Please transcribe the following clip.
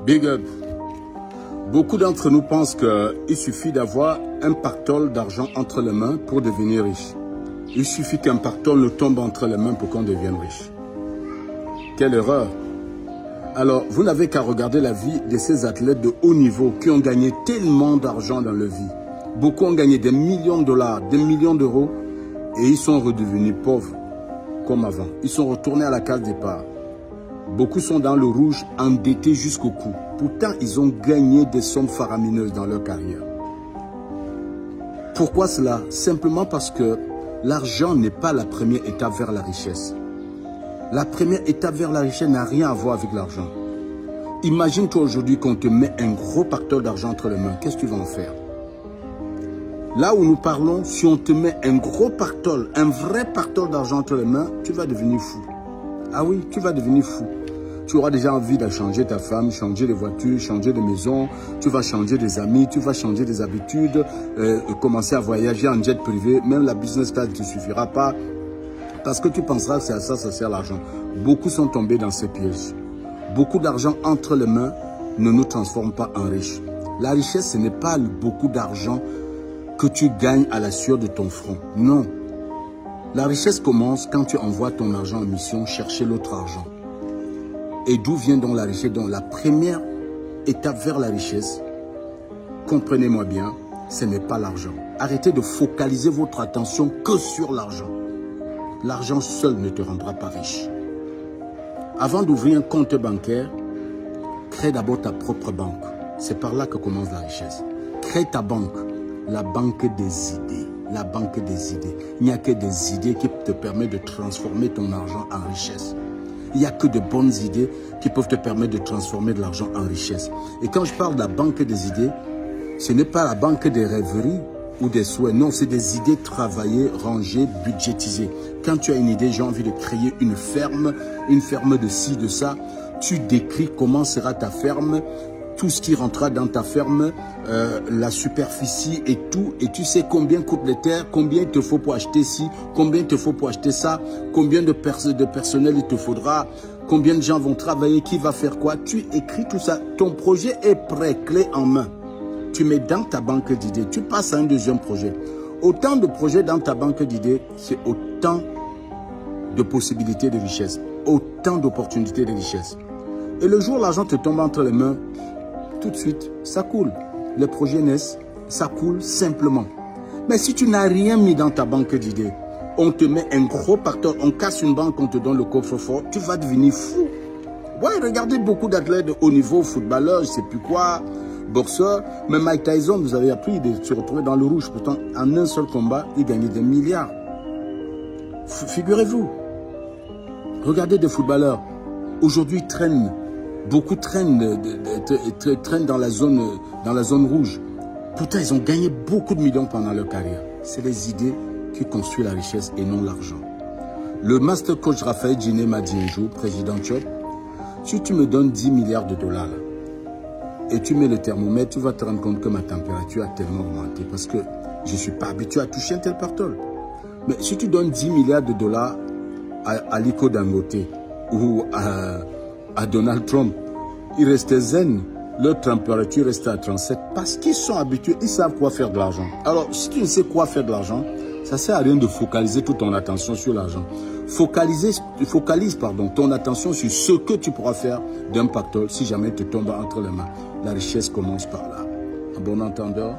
Big up. Beaucoup d'entre nous pensent qu'il suffit d'avoir un pactole d'argent entre les mains pour devenir riche. Il suffit qu'un pactole nous tombe entre les mains pour qu'on devienne riche. Quelle erreur! Alors, vous n'avez qu'à regarder la vie de ces athlètes de haut niveau qui ont gagné tellement d'argent dans leur vie. Beaucoup ont gagné des millions de dollars, des millions d'euros et ils sont redevenus pauvres comme avant. Ils sont retournés à la case départ. Beaucoup sont dans le rouge, endettés jusqu'au cou. Pourtant, ils ont gagné des sommes faramineuses dans leur carrière. Pourquoi cela? Simplement parce que l'argent n'est pas la première étape vers la richesse. La première étape vers la richesse n'a rien à voir avec l'argent. Imagine-toi aujourd'hui qu'on te met un gros pactole d'argent entre les mains. Qu'est-ce que tu vas en faire? Là où nous parlons, si on te met un gros pactole, un vrai pactole d'argent entre les mains, tu vas devenir fou. Ah oui, tu vas devenir fou. Tu auras déjà envie de changer ta femme, changer de voiture, changer de maison, tu vas changer des amis, tu vas changer des habitudes, commencer à voyager en jet privé, même la business class ne te suffira pas parce que tu penseras que c'est à ça, ça sert l'argent. Beaucoup sont tombés dans ces pièges. Beaucoup d'argent entre les mains ne nous transforme pas en riches. La richesse, ce n'est pas beaucoup d'argent que tu gagnes à la sueur de ton front. Non. La richesse commence quand tu envoies ton argent en mission chercher l'autre argent. Et d'où vient donc la richesse? Donc la première étape vers la richesse, comprenez-moi bien, ce n'est pas l'argent. Arrêtez de focaliser votre attention que sur l'argent. L'argent seul ne te rendra pas riche. Avant d'ouvrir un compte bancaire, crée d'abord ta propre banque. C'est par là que commence la richesse. Crée ta banque, la banque des idées. La banque des idées. Il n'y a que des idées qui te permettent de transformer ton argent en richesse. Il n'y a que de bonnes idées qui peuvent te permettre de transformer de l'argent en richesse. Et quand je parle de la banque des idées, ce n'est pas la banque des rêveries ou des souhaits. Non, c'est des idées travaillées, rangées, budgétisées. Quand tu as une idée, j'ai envie de créer une ferme de ci, de ça, tu décris comment sera ta ferme, tout ce qui rentrera dans ta ferme, la superficie et tout, et tu sais combien coûte les terres, combien il te faut pour acheter ci, combien il te faut pour acheter ça, combien de personnel il te faudra, combien de gens vont travailler, qui va faire quoi. Tu écris tout ça, ton projet est prêt, clé en main. Tu mets dans ta banque d'idées, tu passes à un deuxième projet. Autant de projets dans ta banque d'idées, c'est autant de possibilités de richesse, autant d'opportunités de richesse. Et le jour où l'argent te tombe entre les mains, tout de suite, ça coule. Les projets naissent, ça coule simplement. Mais si tu n'as rien mis dans ta banque d'idées, on te met un gros pactole, on casse une banque, on te donne le coffre-fort, tu vas devenir fou. Ouais, regardez beaucoup d'athlètes de haut niveau, footballeurs, je ne sais plus quoi, boxeurs. Mais Mike Tyson, vous avez appris de se retrouver dans le rouge. Pourtant, en un seul combat, il gagnait des milliards. Figurez-vous. Regardez des footballeurs. Aujourd'hui, ils traînent. Beaucoup traînent dans la zone rouge. Pourtant, ils ont gagné beaucoup de millions pendant leur carrière. C'est les idées qui construisent la richesse et non l'argent. Le master coach Raphaël Djiné m'a dit un jour, président Chop, si tu me donnes 10 milliards de dollars là, et tu mets le thermomètre, tu vas te rendre compte que ma température a tellement augmenté parce que je ne suis pas habitué à toucher un tel pactole. Mais si tu donnes 10 milliards de dollars à Aliko Dangote ou à Donald Trump, ils restaient zen. Leur température restait à 37 parce qu'ils sont habitués, ils savent quoi faire de l'argent. Alors, si tu ne sais quoi faire de l'argent, ça ne sert à rien de focaliser toute ton attention sur l'argent. Focalise ton attention sur ce que tu pourras faire d'un pactole si jamais il te tombe entre les mains. La richesse commence par là. Un bon entendeur.